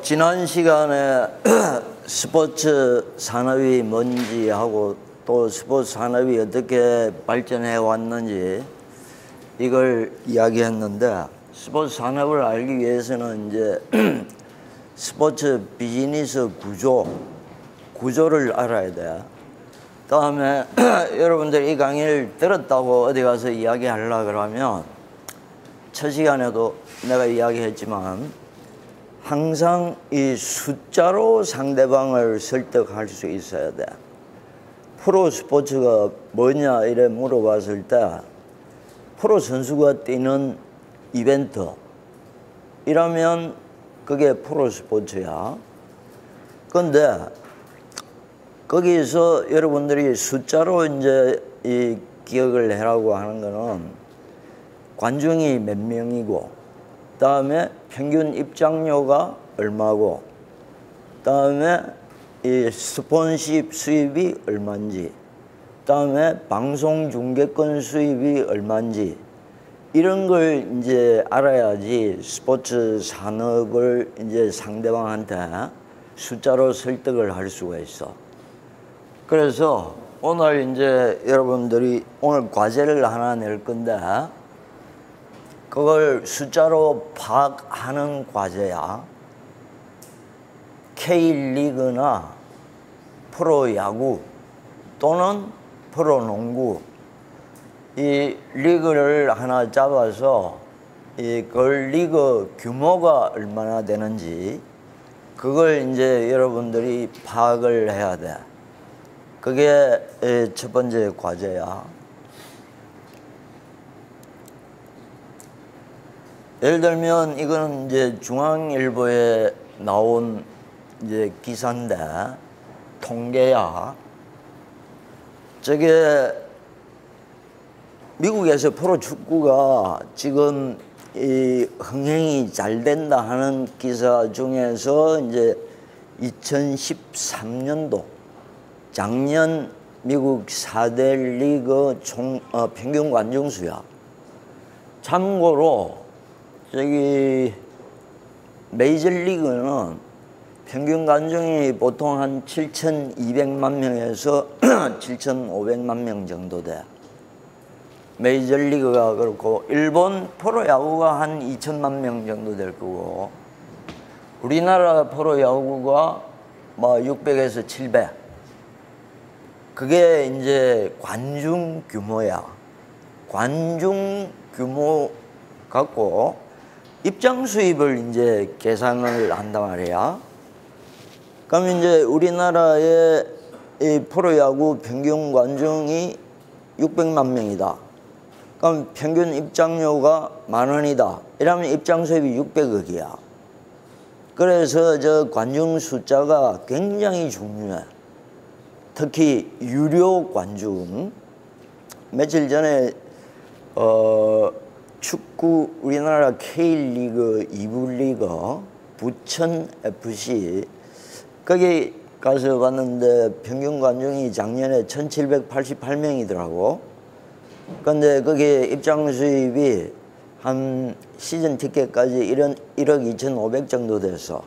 지난 시간에 스포츠 산업이 뭔지 하고 또 스포츠 산업이 어떻게 발전해 왔는지 이걸 이야기했는데, 스포츠 산업을 알기 위해서는 이제 스포츠 비즈니스 구조를 알아야 돼. 다음에 여러분들이 이 강의를 들었다고 어디 가서 이야기하려고 그러면, 첫 시간에도 내가 이야기했지만 항상 이 숫자로 상대방을 설득할 수 있어야 돼. 프로 스포츠가 뭐냐 이래 물어봤을 때, 프로 선수가 뛰는 이벤트 이러면 그게 프로 스포츠야. 그런데 거기서 여러분들이 숫자로 이제 이 기억을 해라고 하는 거는 관중이 몇 명이고, 다음에 평균 입장료가 얼마고, 다음에 이 스폰십 수입이 얼마인지, 다음에 방송 중계권 수입이 얼마인지, 이런 걸 이제 알아야지 스포츠 산업을 이제 상대방한테 숫자로 설득을 할 수가 있어. 그래서 오늘 이제 여러분들이 오늘 과제를 하나 낼 건데, 그걸 숫자로 파악하는 과제야. K리그나 프로야구 또는 프로농구, 이 리그를 하나 잡아서 그 리그 규모가 얼마나 되는지 그걸 이제 여러분들이 파악을 해야 돼. 그게 첫 번째 과제야. 예를 들면 이거는 이제 중앙일보에 나온 이제 기사인데, 통계야. 저게 미국에서 프로축구가 지금 이 흥행이 잘 된다 하는 기사 중에서 이제 2013년도 작년 미국 4대 리그 평균 관중수야. 참고로 저기 메이저리그는 평균 관중이 보통 한 7,200만 명에서 7,500만 명 정도 돼. 메이저리그가 그렇고, 일본 프로야구가 한 2천만 명 정도 될 거고, 우리나라 프로야구가 뭐 600에서 700. 그게 이제 관중 규모야. 관중 규모 갖고 입장 수입을 이제 계산을 한단 말이야. 그럼 이제 우리나라의 이 프로야구 평균 관중이 600만 명이다. 그럼 평균 입장료가 10,000원이다. 이러면 입장 수입이 600억이야. 그래서 저 관중 숫자가 굉장히 중요해. 특히 유료 관중. 며칠 전에 축구 우리나라 K리그 2부 리그 부천 FC 거기 가서 봤는데 평균 관중이 작년에 1,788명이더라고. 근데 거기에 입장 수입이 한 시즌 티켓까지 1억 2,500 정도 됐어.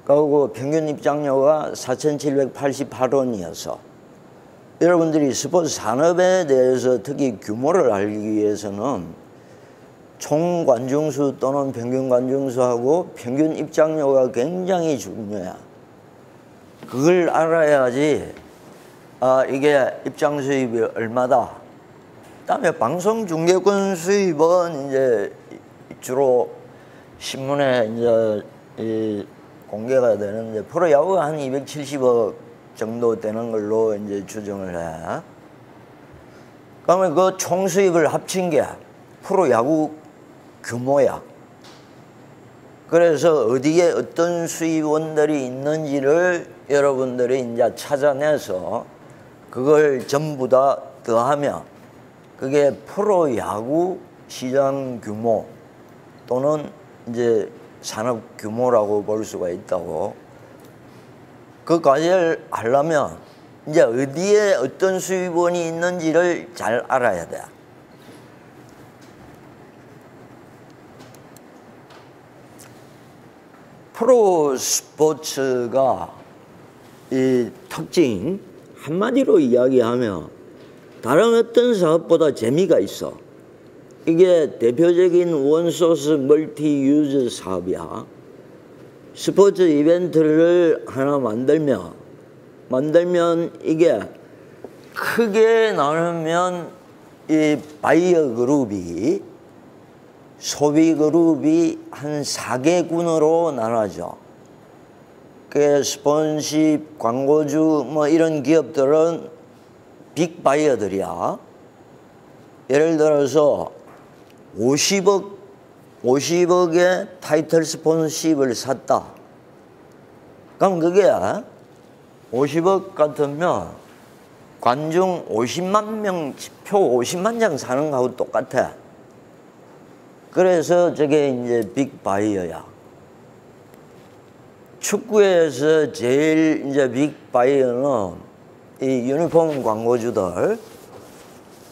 그리고 평균 입장료가 4,788원이었어. 여러분들이 스포츠 산업에 대해서 특히 규모를 알기 위해서는 총 관중수 또는 평균 관중수하고 평균 입장료가 굉장히 중요해. 그걸 알아야지 이게 입장 수입이 얼마다. 그다음에 방송 중계권 수입은 이제 주로 신문에 이제 공개가 되는데, 프로야구가 한 270억 정도 되는 걸로 이제 추정을 해. 그러면 그 총 수입을 합친 게 프로야구 규모야. 그래서 어디에 어떤 수입원들이 있는지를 여러분들이 이제 찾아내서 그걸 전부 다 더하면 그게 프로야구 시장 규모 또는 이제 산업 규모라고 볼 수가 있다고. 그 과제를 하려면 이제 어디에 어떤 수입원이 있는지를 잘 알아야 돼. 프로 스포츠가 이 특징 한마디로 이야기하면 다른 어떤 사업보다 재미가 있어. 이게 대표적인 원소스 멀티 유저 사업이야. 스포츠 이벤트를 하나 만들면 이게 크게 나누면 이 바이어 그룹이 소비 그룹이 한 4개군으로 나눠져. 그 스폰십, 광고주 뭐 이런 기업들은 빅 바이어들이야. 예를 들어서 50억의 타이틀 스폰십을 샀다. 그럼 그게 50억 같으면 관중 50만 명, 표 50만 장 사는 거하고 똑같아. 그래서 저게 이제 빅 바이어야. 축구에서 제일 이제 빅 바이어는 이 유니폼 광고주들.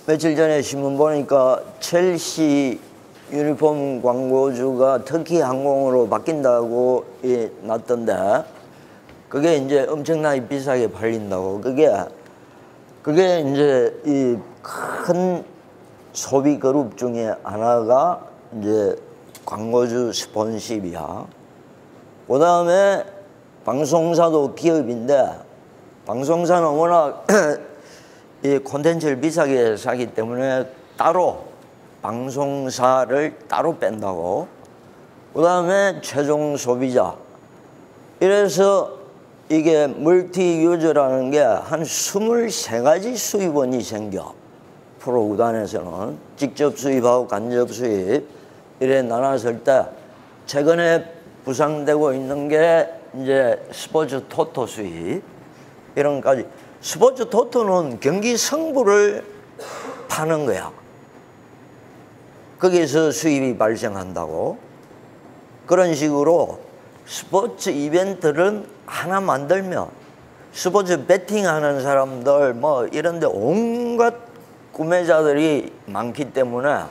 며칠 전에 신문 보니까 첼시 유니폼 광고주가 터키 항공으로 바뀐다고 났던데, 그게 이제 엄청나게 비싸게 팔린다고. 그게 이제 이 큰 소비 그룹 중에 하나가 이제 광고주 스폰십이야. 그 다음에 방송사도 기업인데, 방송사는 워낙 이 콘텐츠를 비싸게 사기 때문에 따로 방송사를 따로 뺀다고. 그 다음에 최종 소비자. 이래서 이게 멀티 유저라는 게 한 23가지 수입원이 생겨. 프로구단에서는 직접 수입하고 간접 수입 이래 나눴을 때, 최근에 부상되고 있는 게 이제 스포츠 토토 수입 이런 까지. 스포츠 토토는 경기 승부를 파는 거야. 거기서 수입이 발생한다고. 그런 식으로 스포츠 이벤트를 하나 만들면 스포츠 배팅하는 사람들 뭐 이런데 온갖 구매자들이 많기 때문에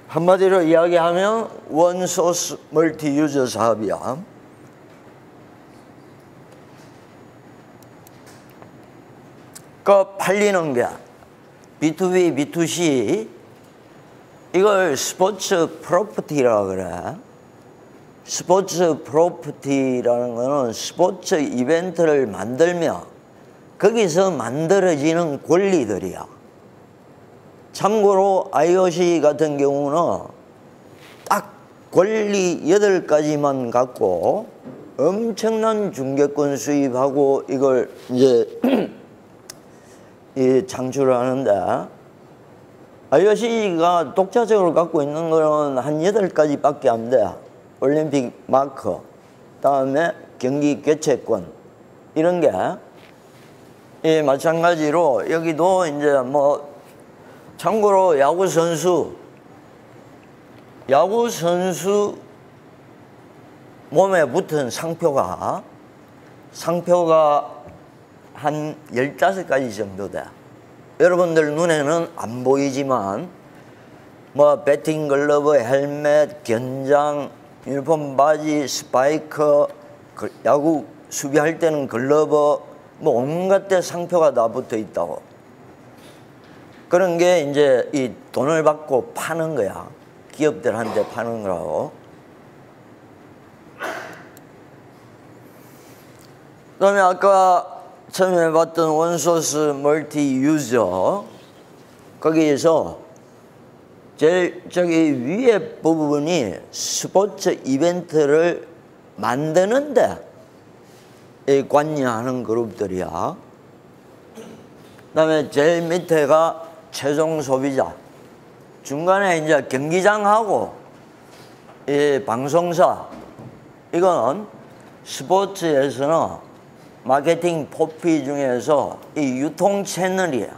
한마디로 이야기하면 원소스 멀티 유저 사업이야. 그 팔리는 게 B2B, B2C, 이걸 스포츠 프로퍼티라고 그래. 스포츠 프로퍼티라는 거는 스포츠 이벤트를 만들면 거기서 만들어지는 권리들이야. 참고로 IOC 같은 경우는 딱 권리 8가지만 갖고 엄청난 중계권 수입하고 이걸 이제 창출을 하는데, IOC가 독자적으로 갖고 있는 거는 한 8가지밖에 안 돼. 올림픽 마커, 다음에 경기 개최권 이런 게 마찬가지로 여기도 이제 뭐 참고로 야구 선수 몸에 붙은 상표가 한 15가지 정도 돼. 여러분들 눈에는 안 보이지만 뭐 배팅 글러브, 헬멧, 견장, 유니폼 바지, 스파이크, 야구 수비할 때는 글러브, 뭐 온갖 데 상표가 다 붙어 있다고. 그런 게 이제 이 돈을 받고 파는 거야. 기업들한테 파는 거라고. 그다음에 아까 처음에 봤던 원소스 멀티 유저, 거기에서 제일 저기 위에 부분이 스포츠 이벤트를 만드는데 관여하는 그룹들이야. 그다음에 제일 밑에가 최종 소비자. 중간에 이제 경기장하고 이 방송사, 이거는 스포츠에서는 마케팅 포피 중에서 이 유통 채널이에요.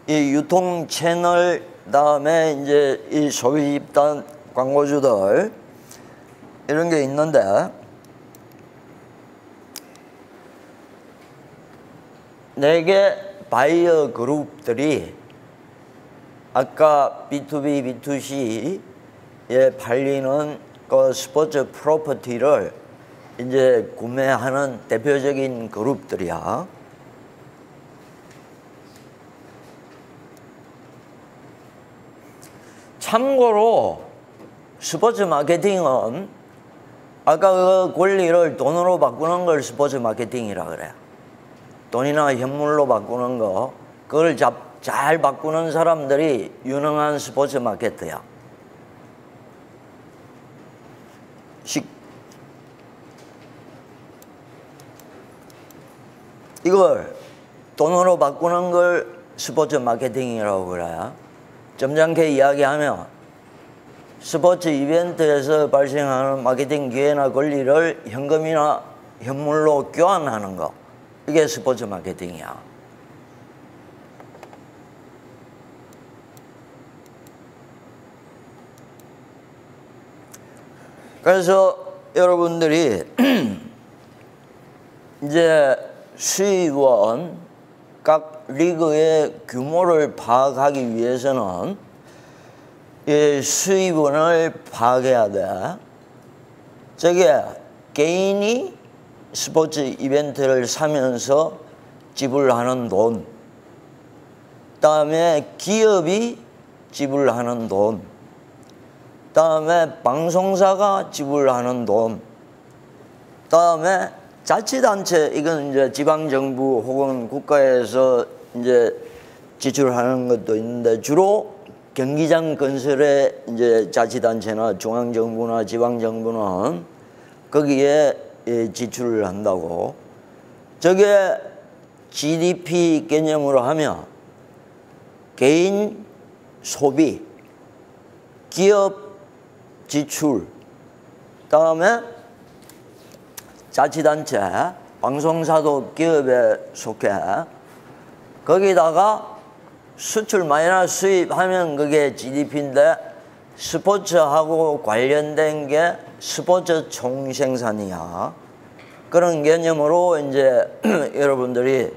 이 유통 채널 다음에 이제 이 소비 집단 광고주들 이런 게 있는데, 4개 바이어 그룹들이 아까 B2B, B2C에 팔리는 그 스포츠 프로퍼티를 이제 구매하는 대표적인 그룹들이야. 참고로 스포츠 마케팅은 아까 그 권리를 돈으로 바꾸는 걸 스포츠 마케팅이라 그래. 돈이나 현물로 바꾸는 거, 그걸 잘 바꾸는 사람들이 유능한 스포츠 마케터야. 이걸 돈으로 바꾸는 걸 스포츠 마케팅이라고 그래. 점잖게 이야기하면 스포츠 이벤트에서 발생하는 마케팅 기회나 권리를 현금이나 현물로 교환하는 거, 이게 스포츠 마케팅이야. 그래서 여러분들이 이제 수입원 각 리그의 규모를 파악하기 위해서는 이 수입원을 파악해야 돼. 저게 개인이 스포츠 이벤트를 사면서 지불하는 돈, 그다음에 기업이 지불하는 돈, 그다음에 방송사가 지불하는 돈, 그다음에 자치단체, 이건 이제 지방정부 혹은 국가에서 이제 지출하는 것도 있는데, 주로 경기장 건설에 이제 자치단체나 중앙정부나 지방정부는 거기에 지출을 한다고. 저게 GDP 개념으로 하면 개인 소비, 기업 지출, 그다음에 자치단체, 방송사도 기업에 속해. 거기다가 수출 마이너스 수입하면 그게 GDP인데, 스포츠하고 관련된 게 스포츠 총생산이야. 그런 개념으로 이제 여러분들이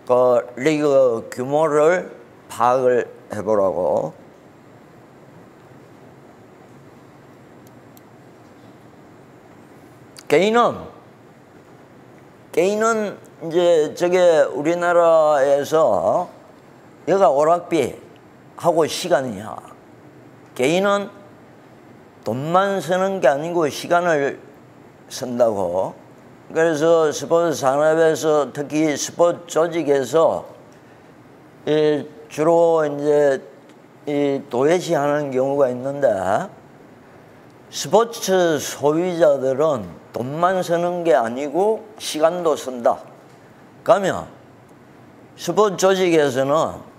그 리그 규모를 파악을 해보라고. 개인은 이제 저게 우리나라에서 여가 오락비 하고 시간이야. 개인은 돈만 쓰는 게 아니고 시간을 쓴다고. 그래서 스포츠 산업에서, 특히 스포츠 조직에서 주로 이제 도외시하는 경우가 있는데, 스포츠 소비자들은 돈만 쓰는 게 아니고 시간도 쓴다. 그러면 스포츠 조직에서는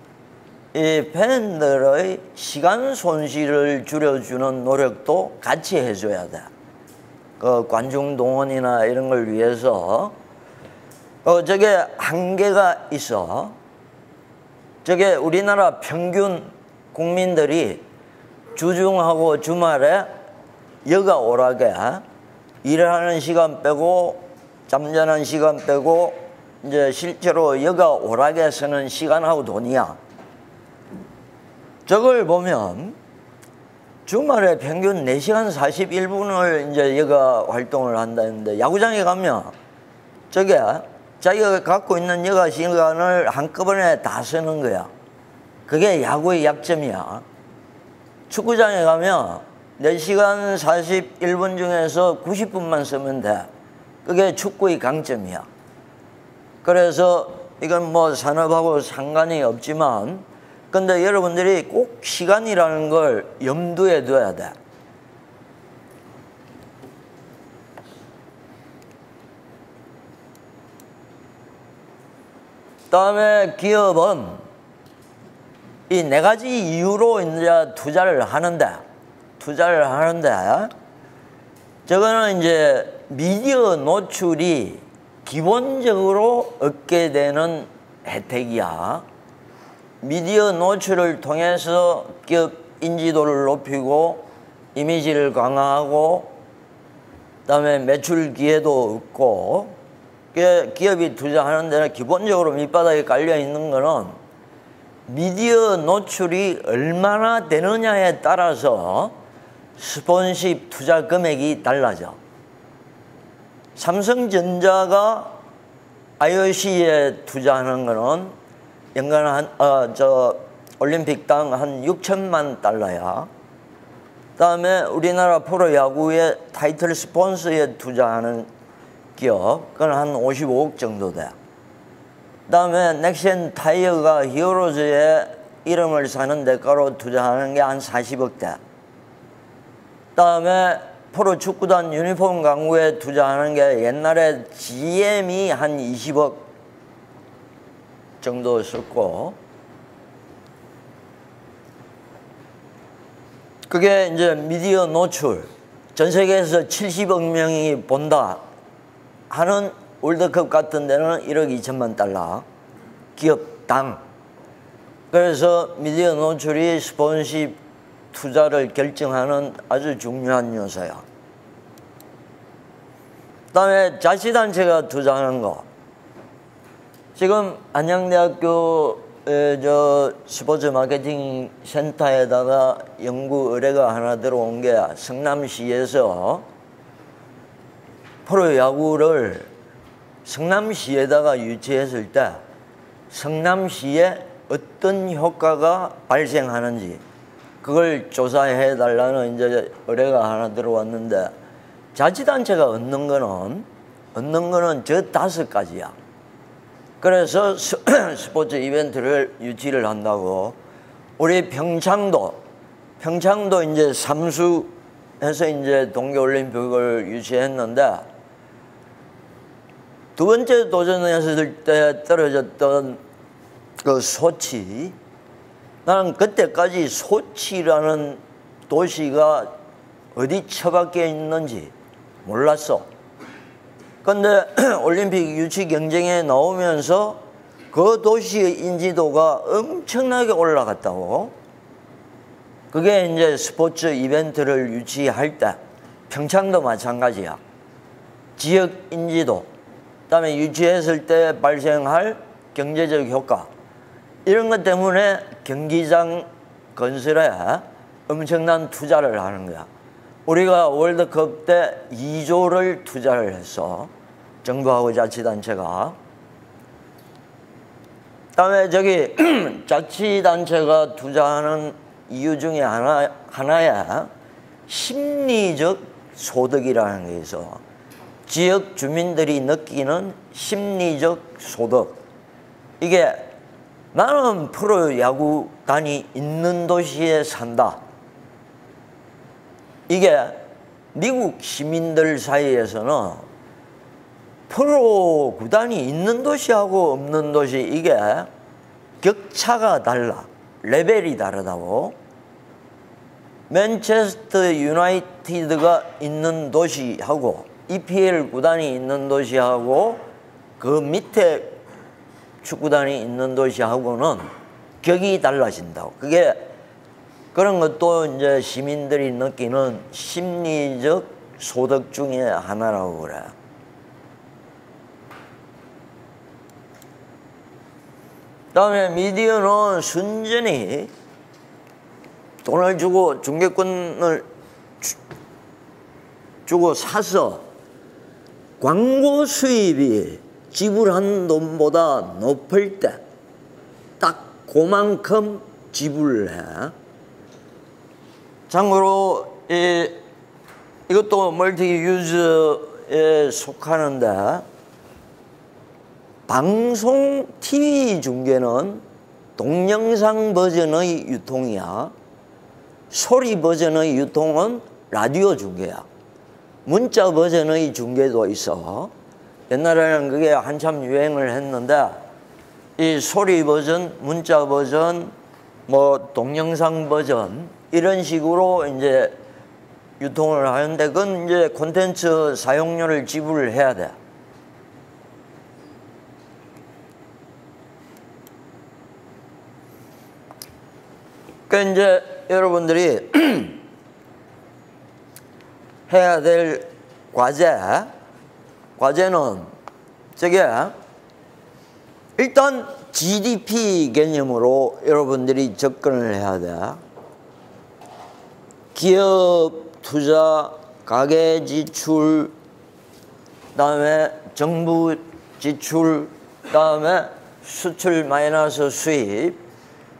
이 팬들의 시간 손실을 줄여주는 노력도 같이 해줘야 돼. 그 관중 동원이나 이런 걸 위해서. 저게 한계가 있어. 저게 우리나라 평균 국민들이 주중하고 주말에 여가 오락에 일하는 시간 빼고 잠자는 시간 빼고 이제 실제로 여가 오락에 쓰는 시간하고 돈이야. 저걸 보면 주말에 평균 4시간 41분을 이제 여가 활동을 한다는데, 야구장에 가면 저게 자기가 갖고 있는 여가 시간을 한꺼번에 다 쓰는 거야. 그게 야구의 약점이야. 축구장에 가면 4시간 41분 중에서 90분만 쓰면 돼. 그게 축구의 강점이야. 그래서 이건 뭐 산업하고 상관이 없지만, 근데 여러분들이 꼭 시간이라는 걸 염두에 둬야 돼. 그다음에 기업은 이 4가지 이유로 이제 투자를 하는데, 저거는 이제 미디어 노출이 기본적으로 얻게 되는 혜택이야. 미디어 노출을 통해서 기업 인지도를 높이고 이미지를 강화하고, 그다음에 매출 기회도 얻고. 기업이 투자하는 데는 기본적으로 밑바닥에 깔려 있는 거는 미디어 노출이 얼마나 되느냐에 따라서 스폰십 투자 금액이 달라져. 삼성전자가 IOC에 투자하는 거는 연간 올림픽당 한 6천만 달러야. 그다음에 우리나라 프로야구의 타이틀 스폰서에 투자하는 기업, 그건 한 55억 정도 돼. 그다음에 넥센 타이어가 히어로즈의 이름을 사는 대가로 투자하는 게 한 40억 대. 그다음에 프로 축구단 유니폼 광고에 투자하는 게 옛날에 GM이 한 20억 정도 썼고, 그게 이제 미디어 노출, 전 세계에서 70억 명이 본다 하는 월드컵 같은 데는 1억 2천만 달러 기업당. 그래서 미디어 노출이 스폰십 투자를 결정하는 아주 중요한 요소야. 그다음에 자치단체가 투자하는 거. 지금 안양대학교 스포츠 마케팅 센터에다가 연구 의뢰가 하나 들어온 게 성남시에서 프로야구를 성남시에다가 유치했을 때 성남시에 어떤 효과가 발생하는지 그걸 조사해 달라는 이제 의뢰가 하나 들어왔는데, 자치단체가 얻는 거는 저 5가지야. 그래서 스포츠 이벤트를 유치를 한다고. 우리 평창도 이제 삼수해서 이제 동계올림픽을 유치했는데, 두 번째 도전했을 때 떨어졌던 그 소치, 나는 그때까지 소치라는 도시가 어디 처박혀 있는지 몰랐어. 근데 올림픽 유치 경쟁에 나오면서 그 도시의 인지도가 엄청나게 올라갔다고. 그게 이제 스포츠 이벤트를 유치할 때 평창도 마찬가지야. 지역 인지도, 그다음에 유치했을 때 발생할 경제적 효과, 이런 것 때문에 경기장 건설에 엄청난 투자를 하는 거야. 우리가 월드컵 때 2조를 투자를 했어. 정부하고 자치단체가. 그다음에 저기 자치단체가 투자하는 이유 중에 하나야 심리적 소득이라는 게 있어. 지역 주민들이 느끼는 심리적 소득. 이게 나는 프로야구단이 있는 도시에 산다. 이게 미국 시민들 사이에서는 프로 구단이 있는 도시하고 없는 도시, 이게 격차가 달라. 레벨이 다르다고. 맨체스터 유나이티드가 있는 도시하고 EPL 구단이 있는 도시하고 그 밑에 축구단이 있는 도시하고는 격이 달라진다고. 그게 그런 것도 이제 시민들이 느끼는 심리적 소득 중에 하나라고 그래. 그다음에 미디어는 순전히 돈을 주고 중개권을 주고 사서 광고 수입이 지불한 돈보다 높을 때 딱 그만큼 지불을 해. 참고로 이것도 멀티유즈에 속하는데, 방송 TV 중계는 동영상 버전의 유통이야. 소리 버전의 유통은 라디오 중계야. 문자 버전의 중계도 있어. 옛날에는 그게 한참 유행을 했는데, 이 소리 버전, 문자 버전, 뭐 동영상 버전 이런 식으로 이제 유통을 하는데, 그건 이제 콘텐츠 사용료를 지불을 해야 돼. 그러니까 이제 여러분들이 해야 될 과제는 저게 일단 GDP 개념으로 여러분들이 접근을 해야 돼. 기업 투자, 가계 지출, 그다음에 정부 지출, 그다음에 수출 마이너스 수입,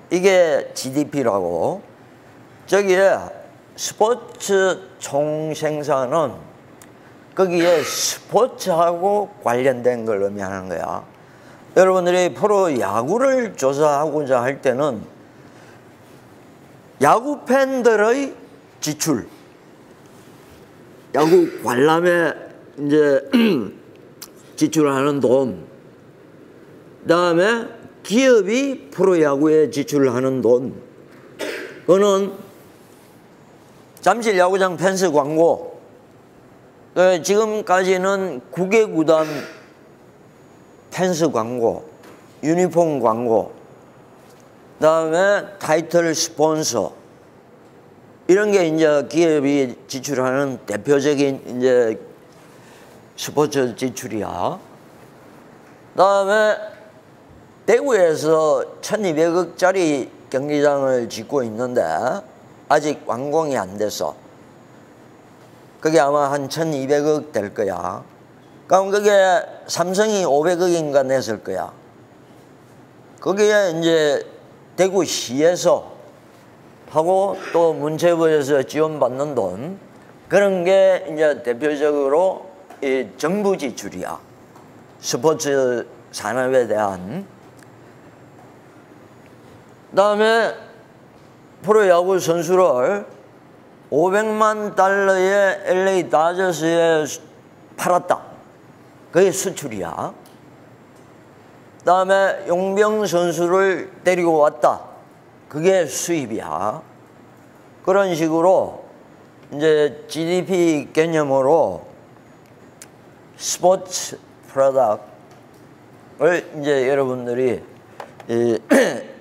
이게 GDP라고. 저기에 스포츠 총생산은 거기에 스포츠하고 관련된 걸 의미하는 거야. 여러분들이 프로 야구를 조사하고자 할 때는 야구 팬들의 지출, 야구 관람에 이제 지출하는 돈, 그다음에 기업이 프로야구에 지출하는 돈, 그거는 잠실 야구장 펜스 광고, 지금까지는 9개 구단 펜스 광고, 유니폼 광고, 그다음에 타이틀 스폰서, 이런 게 이제 기업이 지출하는 대표적인 이제 스포츠 지출이야. 그다음에 대구에서 1200억짜리 경기장을 짓고 있는데 아직 완공이 안 돼서 그게 아마 한 1200억 될 거야. 그럼 그게 삼성이 500억인가 냈을 거야. 거기에 이제 대구시에서 하고 또 문체부에서 지원받는 돈, 그런 게 이제 대표적으로 이 정부 지출이야. 스포츠 산업에 대한. 그다음에 프로야구 선수를 500만 달러에 LA 다저스에 팔았다. 그게 수출이야. 그다음에 용병 선수를 데리고 왔다. 그게 수입이야. 그런 식으로 이제 GDP 개념으로 스포츠 프로덕트를 이제 여러분들이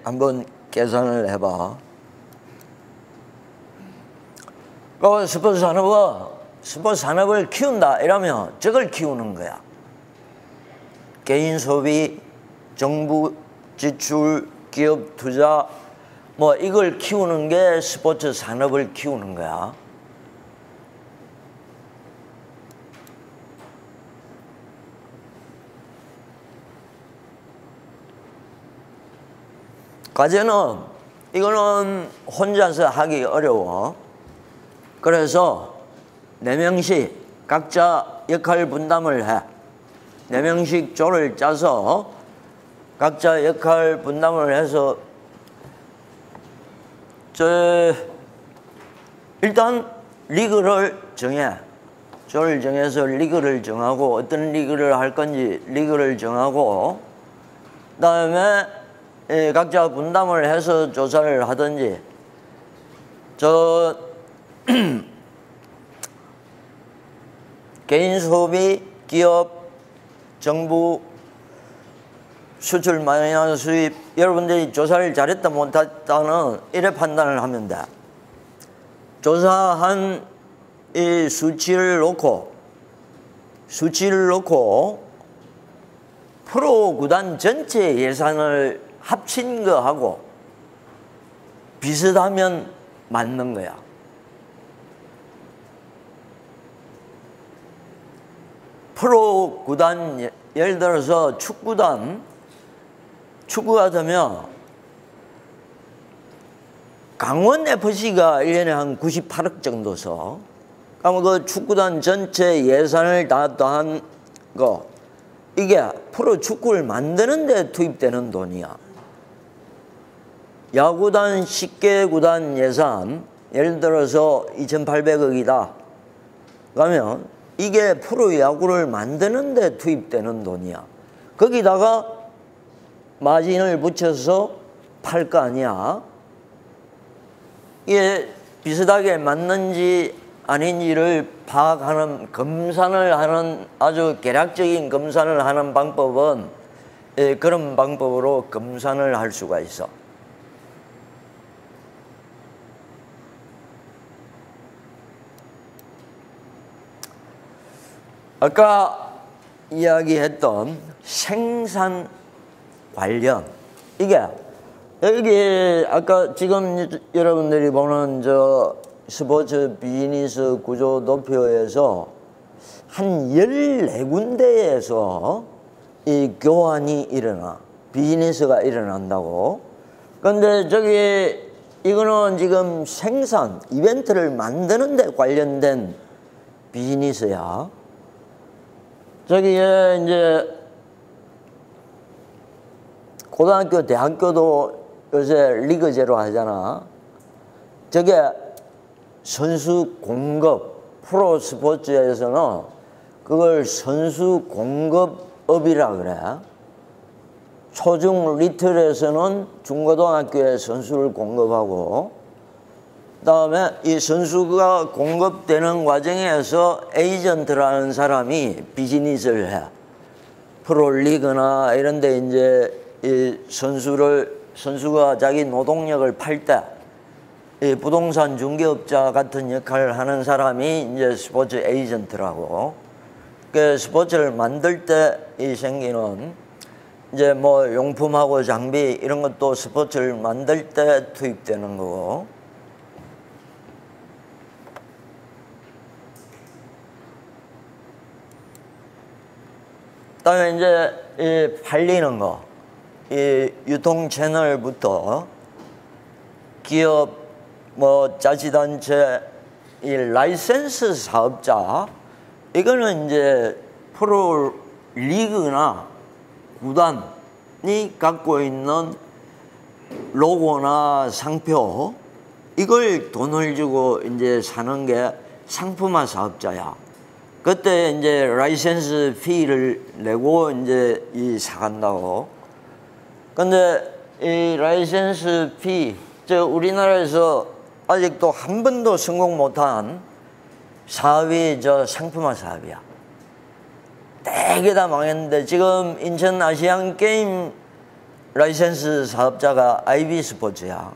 한번 계산을 해봐. 그 스포츠 산업을 키운다 이러면 저걸 키우는 거야. 개인 소비, 정부 지출, 기업 투자, 뭐 이걸 키우는 게 스포츠 산업을 키우는 거야. 과제는 이거는 혼자서 하기 어려워. 그래서 4명씩 각자 역할 분담을 해. 4명씩 조를 짜서 각자 역할 분담을 해서 일단 리그를 정해. 조를 정해서 리그를 정하고 어떤 리그를 할 건지 리그를 정하고, 그다음에 각자 분담을 해서 조사를 하든지, 개인 소비, 기업, 정부, 수출 마이너스 수입, 여러분들이 조사를 잘했다 못했다는 이래 판단을 하면 돼. 조사한 이 수치를 놓고 프로 구단 전체 예산을 합친 거하고 비슷하면 맞는 거야. 프로 구단, 예를 들어서 축구 같으면 강원 FC가 1년에 한 98억 정도 써. 그럼 그 축구단 전체 예산을 다 더한 거, 이게 프로 축구를 만드는 데 투입되는 돈이야. 야구단 10개 구단 예산, 예를 들어서 2,800억이다. 그러면 이게 프로야구를 만드는 데 투입되는 돈이야. 거기다가 마진을 붙여서 팔 거 아니야. 이게 비슷하게 맞는지 아닌지를 파악하는, 검산을 하는, 아주 계략적인 검산을 하는 방법은 그런 방법으로 검산을 할 수가 있어. 아까 이야기했던 생산 관련, 이게 여기 아까 지금 여러분들이 보는 저 스포츠 비즈니스 구조 도표에서 한 14군데에서 이 교환이 일어나, 비즈니스가 일어난다고. 근데 저기 이거는 지금 생산, 이벤트를 만드는 데 관련된 비즈니스야. 저기에 이제 고등학교, 대학교도 요새 리그제로 하잖아. 저게 선수 공급, 프로 스포츠에서는 그걸 선수 공급업이라 그래. 초중 리틀에서는 중고등학교에 선수를 공급하고, 그다음에 이 선수가 공급되는 과정에서 에이전트라는 사람이 비즈니스를 해. 프로리그나 이런 데 이제 이 선수가 자기 노동력을 팔 때 이 부동산 중개업자 같은 역할을 하는 사람이 이제 스포츠 에이전트라고. 그 스포츠를 만들 때 이 생기는 이제 뭐 용품하고 장비 이런 것도 스포츠를 만들 때 투입되는 거고. 그다음에 이제 이 팔리는 거, 이 유통 채널부터 기업, 뭐 자치단체, 이 라이센스 사업자, 이거는 이제 프로 리그나 구단이 갖고 있는 로고나 상표, 이걸 돈을 주고 이제 사는 게 상품화 사업자야. 그때 이제 라이센스 피를 내고 이제 이 사간다고. 근데 이 라이센스 피, 우리나라에서 아직도 한 번도 성공 못한 사업이 저 상품화 사업이야. 되게 다 망했는데 지금 인천 아시안 게임 라이센스 사업자가 IB 스포츠야.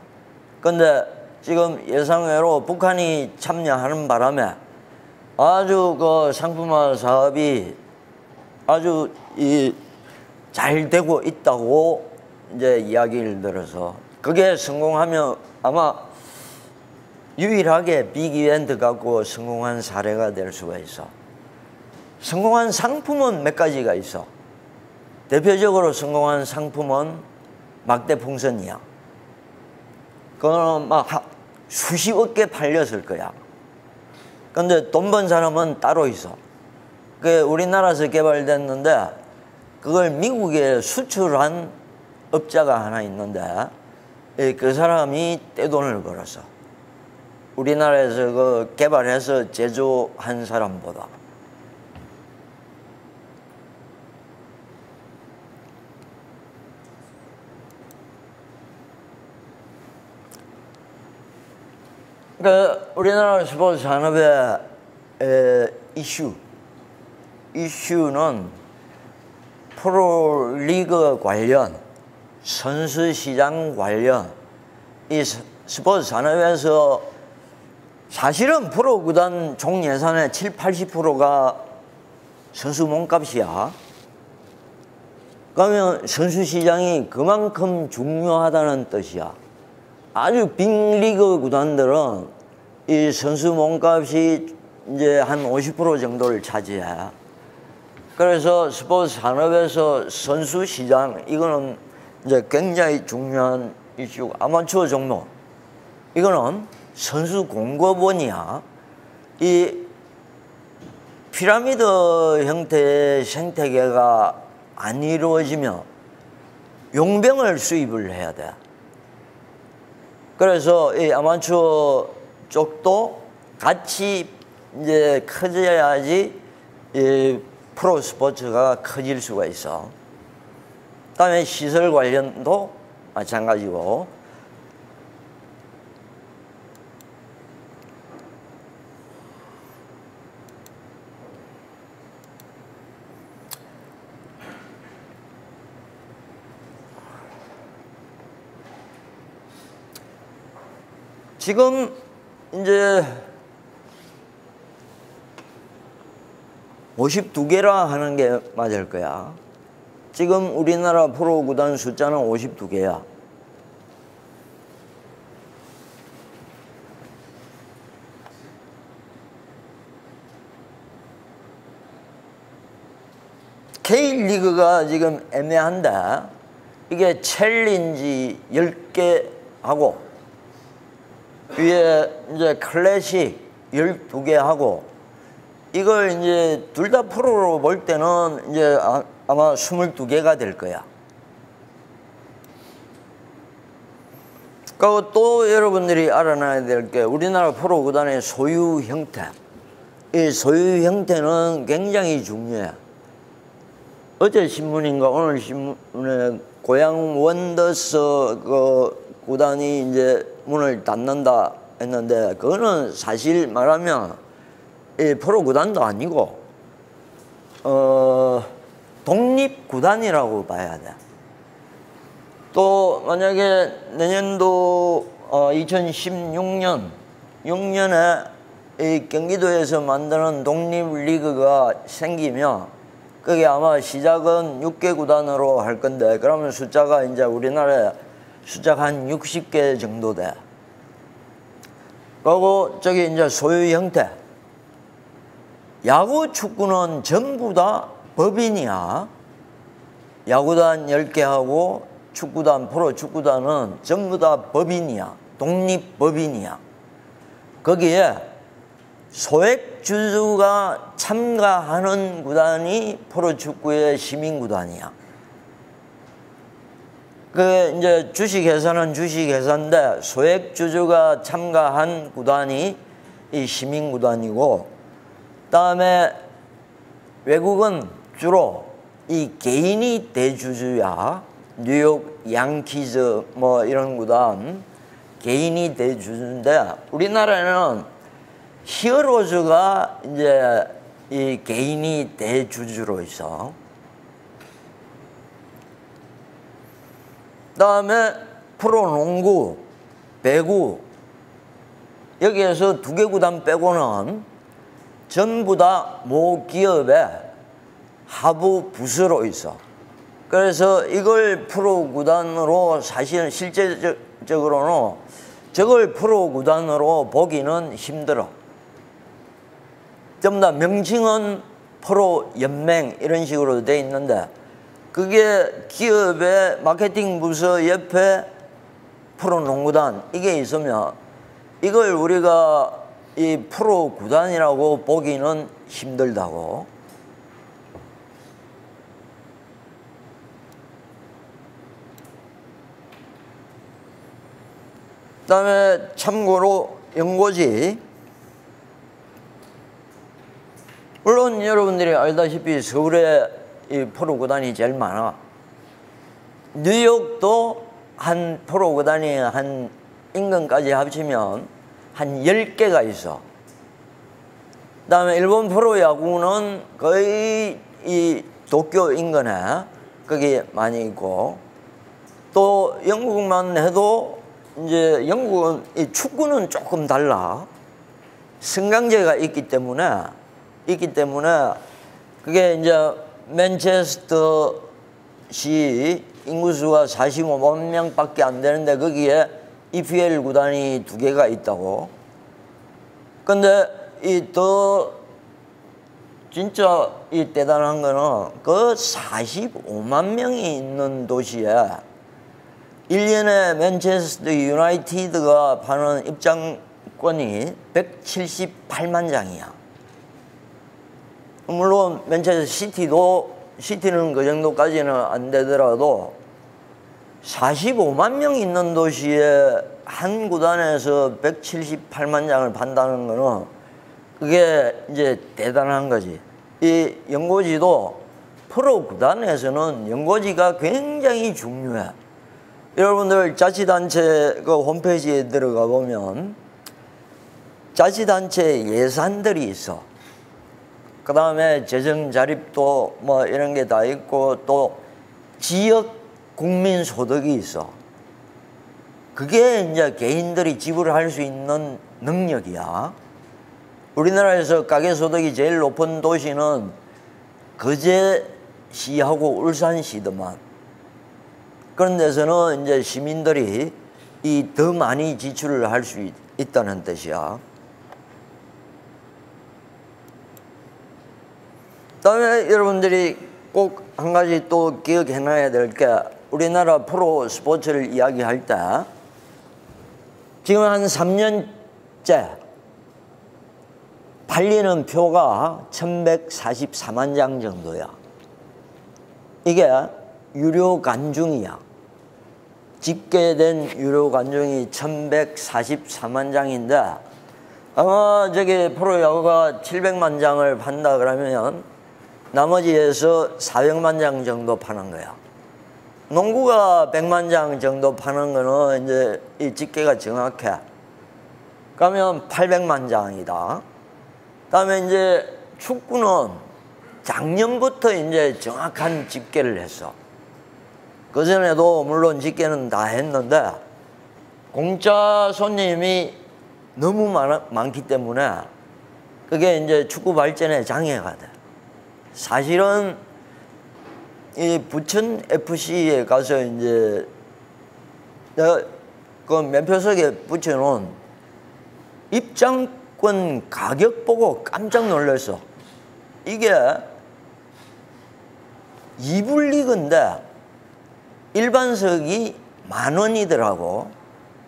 근데 지금 예상외로 북한이 참여하는 바람에 아주 그 상품화 사업이 아주 잘 되고 있다고 이제 이야기를 들어서, 그게 성공하면 아마 유일하게 빅이벤트 갖고 성공한 사례가 될 수가 있어. 성공한 상품은 몇 가지가 있어. 대표적으로 성공한 상품은 막대 풍선이야. 그거는 막 수십억 개 팔렸을 거야. 근데 돈 번 사람은 따로 있어. 그게 우리나라에서 개발됐는데 그걸 미국에 수출한 업자가 하나 있는데 그 사람이 떼돈을 벌었어. 우리나라에서 그 개발해서 제조한 사람보다. 그러니까 우리나라 스포츠 산업의 이슈는 프로리그 관련, 선수 시장 관련, 이 스포츠 산업에서 사실은 프로 구단 총 예산의 70~80%가 선수 몸값이야. 그러면 선수 시장이 그만큼 중요하다는 뜻이야. 아주 빅리그 구단들은 이 선수 몸값이 이제 한 50% 정도를 차지해. 그래서 스포츠 산업에서 선수 시장, 이거는 이제 굉장히 중요한 이슈고, 아마추어 종목, 이거는 선수 공급원이야. 이 피라미드 형태의 생태계가 안 이루어지면 용병을 수입을 해야 돼. 그래서 이 아마추어 쪽도 같이 이제 커져야지 이 프로 스포츠가 커질 수가 있어. 그다음에 시설 관련도 마찬가지고. 지금 이제 52개라 하는 게 맞을 거야. 지금 우리나라 프로 구단 숫자는 52개야. K리그가 지금 애매한데 이게 챌린지 10개 하고 위에 이제 클래식 12개 하고 이걸 이제 둘 다 프로로 볼 때는 이제 아마 22개가 될 거야. 그리고 또 여러분들이 알아놔야 될 게 우리나라 프로 구단의 소유 형태. 이 소유 형태는 굉장히 중요해. 어제 신문인가 오늘 신문에 고양 원더스 그 구단이 이제 문을 닫는다 했는데 그거는 사실 말하면 이 프로 구단도 아니고 독립 구단이라고 봐야 돼. 또 만약에 내년도 2016년 6년에 이 경기도에서 만드는 독립리그가 생기면 그게 아마 시작은 6개 구단으로 할 건데 그러면 숫자가 이제 우리나라에 숫자가 한 60개 정도 돼. 그리고 저기 이제 소유 형태. 야구, 축구는 전부 다 법인이야. 야구단 10개 하고 축구단, 프로 축구단은 전부 다 법인이야. 독립법인이야. 거기에 소액주주가 참가하는 구단이 프로축구의 시민구단이야. 그 이제 주식회사는 주식회사인데 소액주주가 참가한 구단이 이 시민구단이고, 그다음에 외국은 주로 이 개인이 대주주야. 뉴욕 양키즈 뭐 이런 구단 개인이 대주주인데 우리나라에는 히어로즈가 이제 이 개인이 대주주로 있어. 그다음에 프로농구, 배구 여기에서 2개 구단 빼고는 전부 다 모 기업의 하부 부서로 있어. 그래서 이걸 프로 구단으로 사실은 실제적으로는 저걸 프로 구단으로 보기는 힘들어. 전부 다 명칭은 프로 연맹 이런 식으로 돼 있는데 그게 기업의 마케팅 부서 옆에 프로 농구단 이게 있으면 이걸 우리가 이 프로 구단이라고 보기는 힘들다고. 그다음에 참고로 연고지. 물론 여러분들이 알다시피 서울에 이 프로 구단이 제일 많아. 뉴욕도 한 프로 구단이 한 인근까지 합치면 한 10개가 있어. 그다음에 일본 프로 야구는 거의 이 도쿄 인근에 거기 많이 있고, 또 영국만 해도 이제 영국은 이 축구는 조금 달라. 승강제가 있기 때문에 그게 이제 맨체스터시 인구수가 45만 명밖에 안 되는데 거기에 EPL 구단이 2개가 있다고. 근데 이 더 진짜 이 대단한 거는 그 45만 명이 있는 도시에 1년에 맨체스터 유나이티드가 파는 입장권이 178만 장이야. 물론 맨체스터 시티는 그 정도까지는 안 되더라도 45만 명 있는 도시에 한 구단에서 178만 장을 판다는 거는 그게 이제 대단한 거지. 이 연고지도 프로 구단에서는 연고지가 굉장히 중요해. 여러분들 자치단체 그 홈페이지에 들어가 보면 자치단체 예산들이 있어. 그 다음에 재정 자립도 뭐 이런 게 다 있고 또 지역 국민 소득이 있어. 그게 이제 개인들이 지불할 수 있는 능력이야. 우리나라에서 가계소득이 제일 높은 도시는 거제시하고 울산시더만. 그런 데서는 이제 시민들이 더 많이 지출을 할 수 있다는 뜻이야. 그다음에 여러분들이 꼭 한 가지 또 기억해놔야 될 게, 우리나라 프로 스포츠를 이야기할 때 지금 한 3년째 팔리는 표가 1144만 장 정도야. 이게 유료 관중이야. 집계된 유료 관중이 1144만 장인데, 아마 저기 프로야구가 700만 장을 판다 그러면 나머지에서 400만 장 정도 파는 거야. 농구가 100만 장 정도 파는 거는 이제 이 집계가 정확해. 그러면 800만 장이다. 그다음에 이제 축구는 작년부터 이제 정확한 집계를 했어. 그전에도 물론 집계는 다 했는데 공짜 손님이 너무 많기 때문에 그게 이제 축구 발전에 장애가 돼. 사실은 이 부천 FC에 가서 이제 내가 그 매표석에 붙여놓은 입장권 가격 보고 깜짝 놀랐어. 이게 2부 리그인데 일반석이 10,000원이더라고.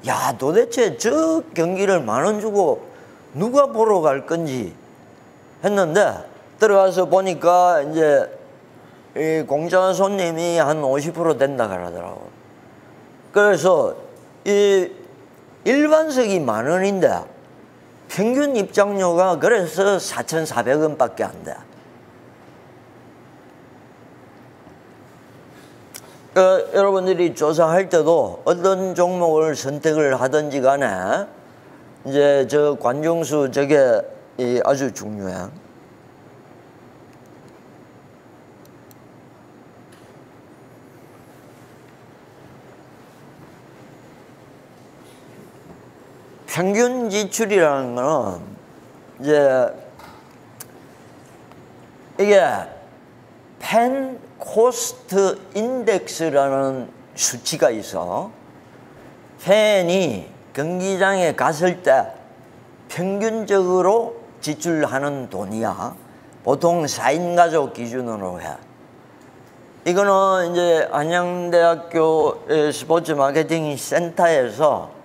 야, 도대체 저 경기를 10,000원 주고 누가 보러 갈 건지 했는데 들어가서 보니까 이제 이 공짜 손님이 한 50% 된다 그러더라고. 그래서 이 일반석이 10,000원인데 평균 입장료가 그래서 4,400원밖에 안 돼. 여러분들이 조사할 때도 어떤 종목을 선택을 하든지 간에 이제 저 관중수 저게 아주 중요해. 평균 지출이라는 거는 이제 이게 팬 코스트 인덱스라는 수치가 있어. 팬이 경기장에 갔을 때 평균적으로 지출하는 돈이야. 보통 4인 가족 기준으로 해. 이거는 이제 안양대학교 스포츠 마케팅 센터에서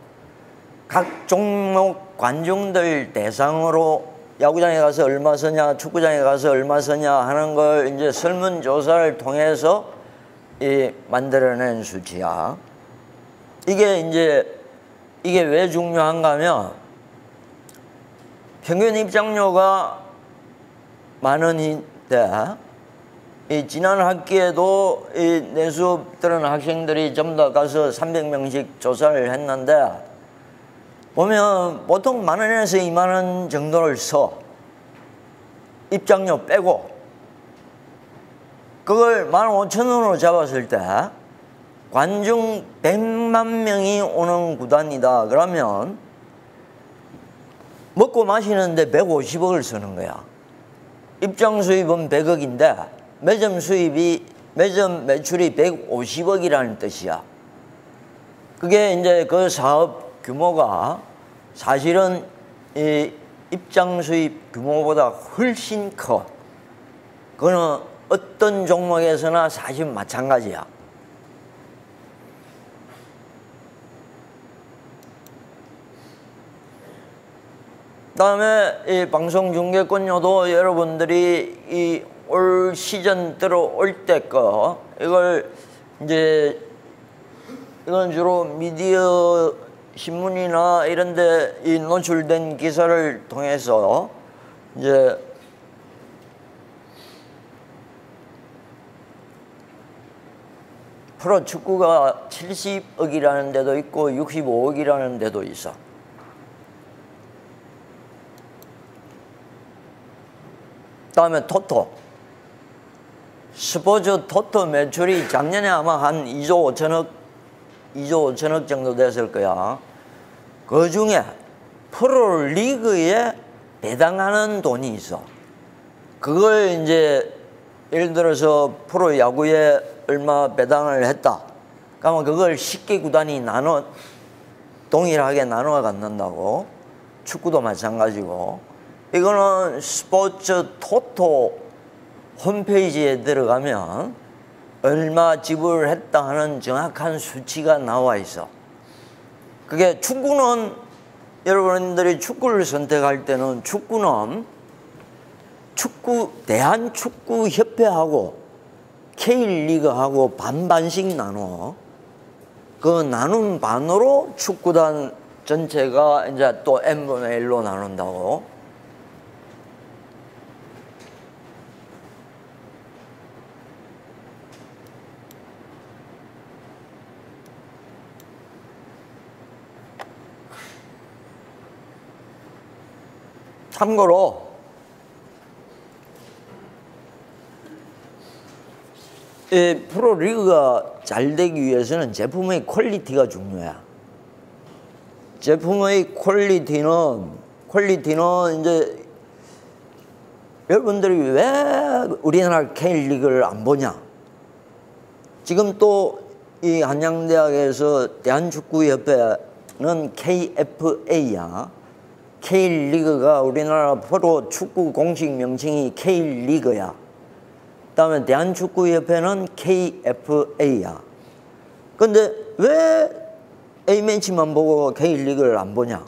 각 종목 관중들 대상으로 야구장에 가서 얼마 쓰냐, 축구장에 가서 얼마 쓰냐 하는 걸 이제 설문조사를 통해서 만들어낸 수치야. 이게 왜 중요한가 하면 평균 입장료가 10,000원인데 지난 학기에도 내 수업 들은 학생들이 전부 다 가서 300명씩 조사를 했는데 보면 보통 10,000원에서 20,000원 정도를 써. 입장료 빼고. 그걸 15,000원으로 잡았을 때 관중 100만 명이 오는 구단이다. 그러면 먹고 마시는데 150억을 쓰는 거야. 입장 수입은 100억인데 매점 매출이 150억이라는 뜻이야. 그게 이제 그 사업 규모가 사실은 이 입장 수입 규모보다 훨씬 커. 그거는 어떤 종목에서나 사실 마찬가지야. 그다음에 이 방송 중계권료도 여러분들이 이 올 시즌 들어올 때 거 이걸 이제 이건 주로 미디어 신문이나 이런 데 이 노출된 기사를 통해서 이제 프로 축구가 70억이라는 데도 있고 65억이라는 데도 있어. 그다음에 토토. 스포츠 토토 매출이 작년에 아마 한 2조 5천억 정도 됐을 거야. 그 중에 프로 리그에 배당하는 돈이 있어. 그걸 이제 예를 들어서 프로 야구에 얼마 배당을 했다. 그러면 그걸 10개 구단이 동일하게 나눠 갖는다고. 축구도 마찬가지고. 이거는 스포츠 토토 홈페이지에 들어가면 얼마 지불했다 하는 정확한 수치가 나와 있어. 그게 축구는 여러분들이 축구를 선택할 때는 축구는 대한축구협회하고 K리그하고 반반씩 나눠. 그 나눈 반으로 축구단 전체가 이제 또 n분의 1로 나눈다고. 참고로 이 프로리그가 잘 되기 위해서는 제품의 퀄리티가 중요해. 제품의 퀄리티는 이제 여러분들이 왜 우리나라 K리그를 안 보냐? 지금 또 이 한양대학에서 대한축구협회는 KFA야. K리그가 우리나라 프로 축구 공식 명칭이 K리그야. 그다음에 대한축구협회는 KFA야. 근데 왜 A매치만 보고 K리그를 안 보냐?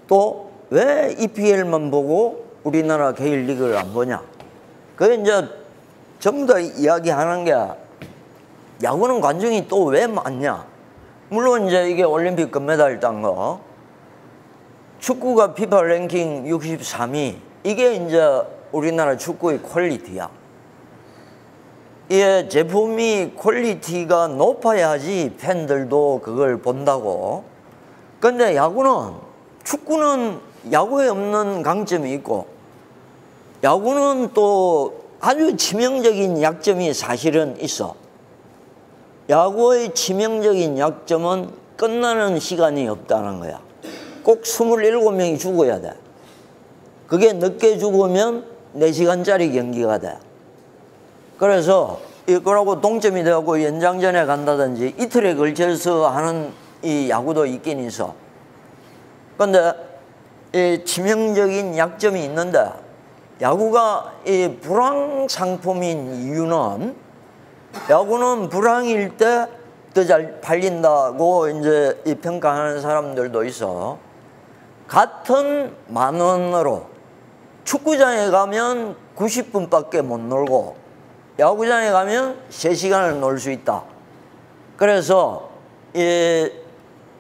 또 왜 EPL만 보고 우리나라 K리그를 안 보냐? 그게 이제 전부 다 이야기하는 게 야구는 관중이 또 왜 많냐? 물론 이제 이게 올림픽 금메달 딴 거, 축구가 FIFA 랭킹 63위, 이게 이제 우리나라 축구의 퀄리티야. 이 제품이 퀄리티가 높아야지 팬들도 그걸 본다고. 근데 축구는 야구에 없는 강점이 있고, 야구는 또 아주 치명적인 약점이 사실은 있어. 야구의 치명적인 약점은 끝나는 시간이 없다는 거야. 꼭 27명이 죽어야 돼. 그게 늦게 죽으면 4시간짜리 경기가 돼. 그래서 이거라고 동점이 되고 연장전에 간다든지 이틀에 걸쳐서 하는 이 야구도 있긴 있어. 근데 이 치명적인 약점이 있는데, 야구가 이 불황 상품인 이유는, 야구는 불황일 때 더 잘 팔린다고 이제 이 평가하는 사람들도 있어. 같은 10,000원으로 축구장에 가면 90분밖에 못 놀고 야구장에 가면 3시간을 놀 수 있다. 그래서 이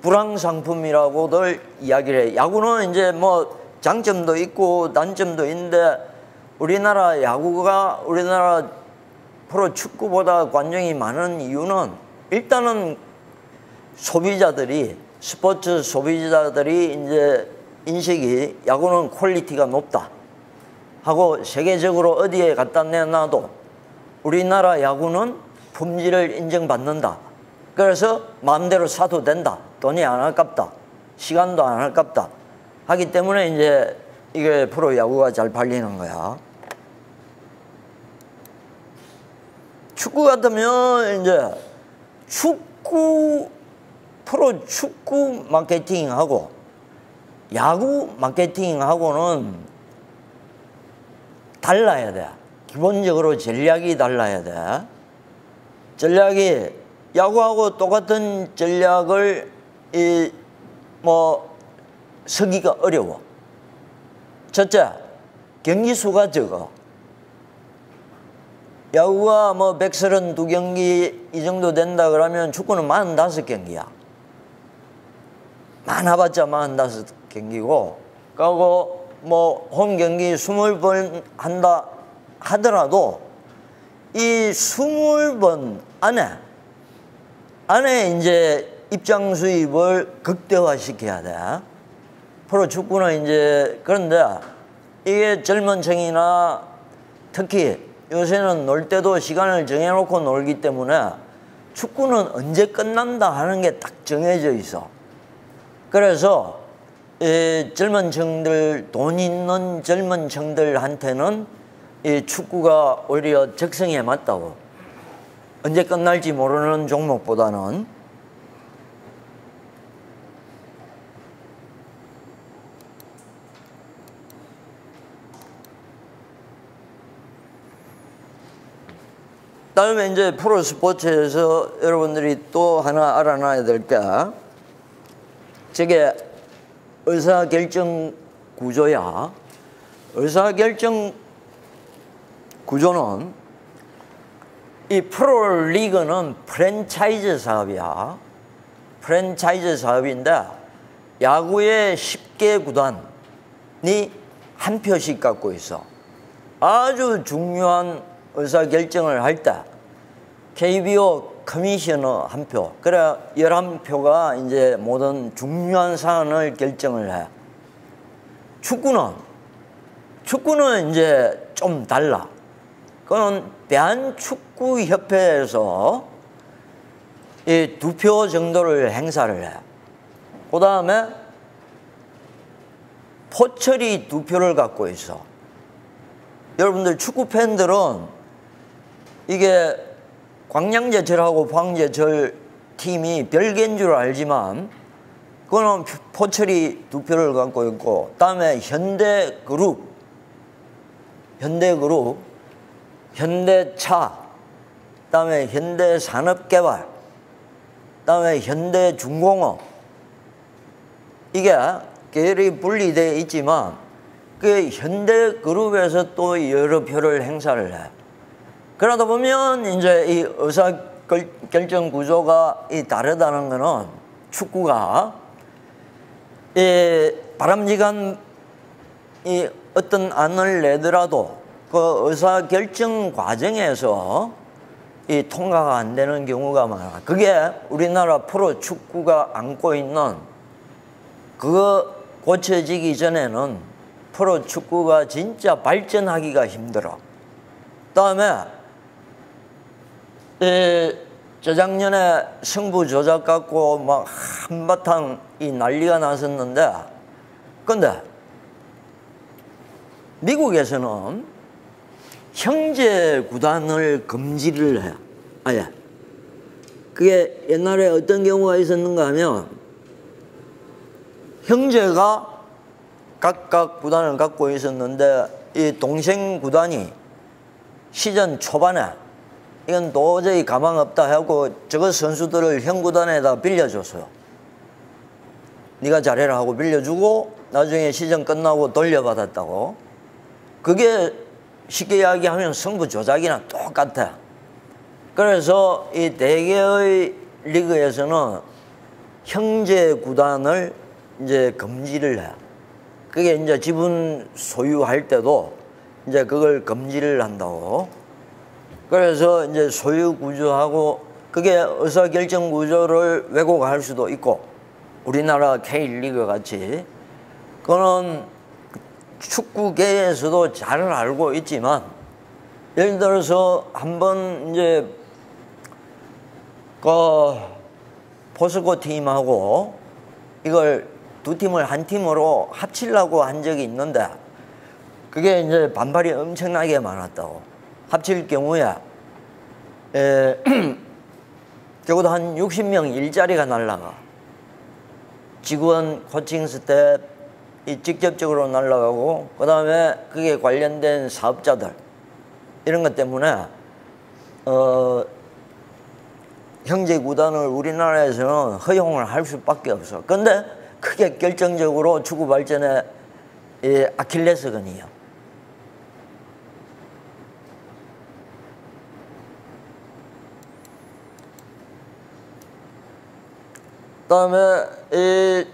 불황 상품이라고들 이야기를 해. 야구는 이제 뭐 장점도 있고 단점도 있는데, 우리나라 프로 축구보다 관중이 많은 이유는, 일단은 스포츠 소비자들이 이제 인식이 야구는 퀄리티가 높다 하고, 세계적으로 어디에 갖다 내놔도 우리나라 야구는 품질을 인정받는다. 그래서 마음대로 사도 된다. 돈이 안 아깝다. 시간도 안 아깝다. 하기 때문에 이제 이게 프로 야구가 잘 팔리는 거야. 축구 같으면 이제 프로 축구 마케팅하고 야구 마케팅하고는 달라야 돼. 기본적으로 전략이 달라야 돼. 전략이 야구하고 똑같은 전략을 서기가 어려워. 첫째, 경기 수가 적어. 야구가 132경기 이 정도 된다 그러면 축구는 45경기야. 많아봤자 45경기고, 그리고 홈 경기 20번 한다 하더라도 이 20번 안에 이제 입장 수입을 극대화시켜야 돼. 프로 축구는 이제, 그런데 이게 젊은 층이나 특히 요새는 놀 때도 시간을 정해놓고 놀기 때문에 축구는 언제 끝난다 하는 게 딱 정해져 있어. 그래서 젊은 층들, 돈 있는 젊은 층들한테는 이 축구가 오히려 적성에 맞다고. 언제 끝날지 모르는 종목보다는. 다음에 이제 프로 스포츠에서 여러분들이 또 하나 알아놔야 될 게, 저게 의사결정 구조야. 의사결정 구조는, 이 프로리그는 프랜차이즈 사업이야. 프랜차이즈 사업인데, 야구의 10개 구단이 한 표씩 갖고 있어. 아주 중요한 의사결정을 할 때 KBO 커미셔너 한 표, 그래 11표가 이제 모든 중요한 사안을 결정을 해. 축구는 이제 좀 달라. 그건 대한축구협회에서 이 2표 정도를 행사를 해. 그 다음에 포철이 2표를 갖고 있어. 여러분들 축구 팬들은 이게 광양제철하고 포항제철 팀이 별개인 줄 알지만, 그거는 포철이 2표를 갖고 있고, 그다음에 현대그룹, 현대차, 그다음에 현대산업개발, 그다음에 현대중공업, 이게 계열이 분리되어 있지만 그 현대그룹에서 또 여러 표를 행사를 해. 그러다 보면 이제 이 의사결정 구조가 다르다는 거는, 축구가 이 바람직한 이 어떤 안을 내더라도 그 의사결정 과정에서 이 통과가 안 되는 경우가 많아. 그게 우리나라 프로 축구가 안고 있는, 그거 고쳐지기 전에는 프로 축구가 진짜 발전하기가 힘들어. 그다음에 저작년에 승부 조작 갖고 막 한바탕 이 난리가 났었는데, 근데 미국에서는 형제 구단을 금지를 해. 아예. 그게 옛날에 어떤 경우가 있었는가 하면, 형제가 각각 구단을 갖고 있었는데 이 동생 구단이 시즌 초반에 이건 도저히 가망 없다 하고 저거 선수들을 형 구단에다 빌려줬어요. 네가 잘해라 하고 빌려주고 나중에 시즌 끝나고 돌려받았다고. 그게 쉽게 이야기하면 승부 조작이나 똑같아. 그래서 이 대개의 리그에서는 형제 구단을 이제 금지를 해. 그게 이제 지분 소유할 때도 이제 그걸 금지를 한다고. 그래서 이제 소유 구조하고, 그게 의사결정 구조를 왜곡할 수도 있고, 우리나라 K리그 같이. 그거는 축구계에서도 잘 알고 있지만, 예를 들어서 한번 이제 그 포스코 팀하고 이걸 두 팀을 한 팀으로 합치려고 한 적이 있는데, 그게 이제 반발이 엄청나게 많았다고. 합칠 경우에 적어도 한 60명 일자리가 날라가. 직원, 코칭 스텝 직접적으로 날라가고, 그 다음에 그게 관련된 사업자들, 이런 것 때문에 형제 구단을 우리나라에서는 허용을 할 수밖에 없어. 근데 그게 결정적으로 축구 발전의 아킬레스건이에요. 그다음에 이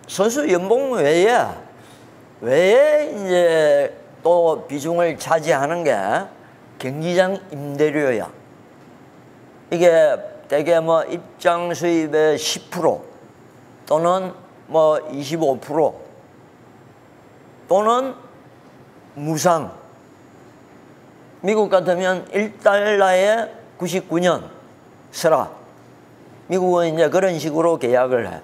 선수 연봉 외에 이제 또 비중을 차지하는 게 경기장 임대료야. 이게 대개 뭐 입장 수입의 10% 또는 뭐 25% 또는 무상. 미국 같으면 1달러에 99년 쓰라. 미국은 이제 그런 식으로 계약을 해.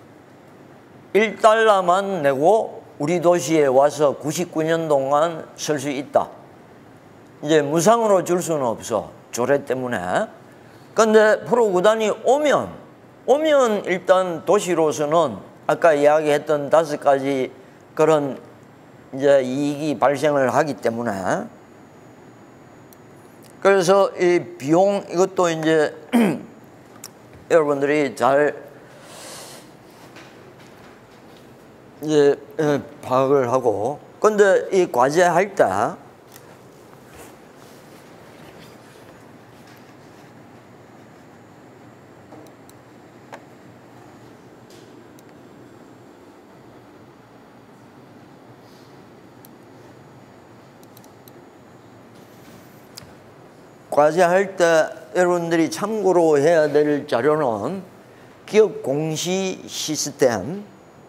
1달러만 내고 우리 도시에 와서 99년 동안 쓸 수 있다. 이제 무상으로 줄 수는 없어. 조례 때문에. 근데 프로 구단이 오면 일단 도시로서는 아까 이야기했던 5가지 그런 이제 이익이 발생을 하기 때문에 그래서 이 비용 이것도 이제 여러분들이 잘 이제 파악을 하고, 근데 이 과제 할 때 과제할 때 여러분들이 참고로 해야 될 자료는 기업 공시 시스템,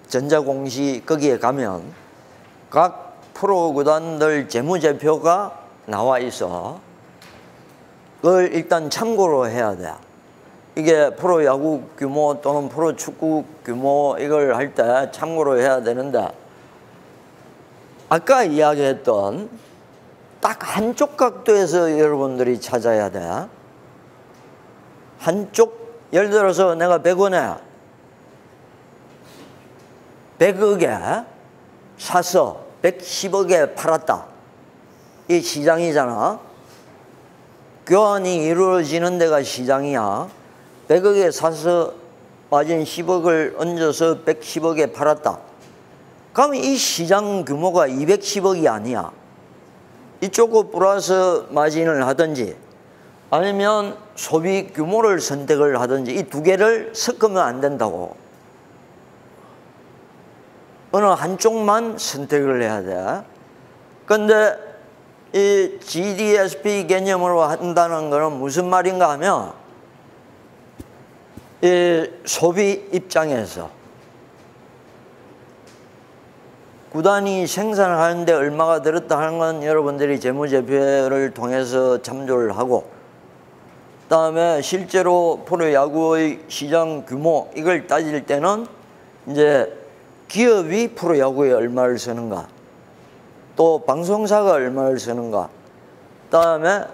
전자공시 거기에 가면 각 프로구단들 재무제표가 나와 있어. 그걸 일단 참고로 해야 돼. 이게 프로야구 규모 또는 프로축구 규모 이걸 할 때 참고로 해야 되는데, 아까 이야기했던 딱 한쪽 각도에서 여러분들이 찾아야 돼. 한쪽, 예를 들어서 내가 100원에 100억에 사서 110억에 팔았다. 이 시장이잖아. 교환이 이루어지는 데가 시장이야. 100억에 사서 마진 10억을 얹어서 110억에 팔았다. 그럼 이 시장 규모가 210억이 아니야. 이쪽을 플러스 마진을 하든지 아니면 소비 규모를 선택을 하든지 이 두 개를 섞으면 안 된다고. 어느 한쪽만 선택을 해야 돼. 근데 이 GDSP 개념으로 한다는 거는 무슨 말인가 하면, 이 소비 입장에서 구단이 생산하는데 얼마가 들었다 하는 건 여러분들이 재무제표를 통해서 참조를 하고, 그다음에 실제로 프로야구의 시장 규모 이걸 따질 때는 이제 기업이 프로야구에 얼마를 쓰는가, 또 방송사가 얼마를 쓰는가, 그다음에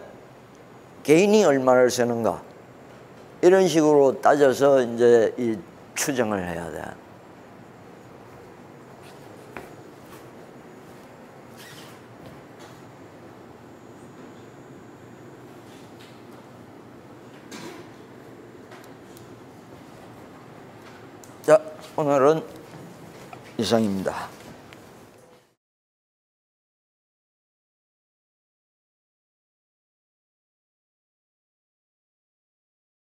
개인이 얼마를 쓰는가, 이런 식으로 따져서 이제 이 추정을 해야 돼. 자, 오늘은 이상입니다.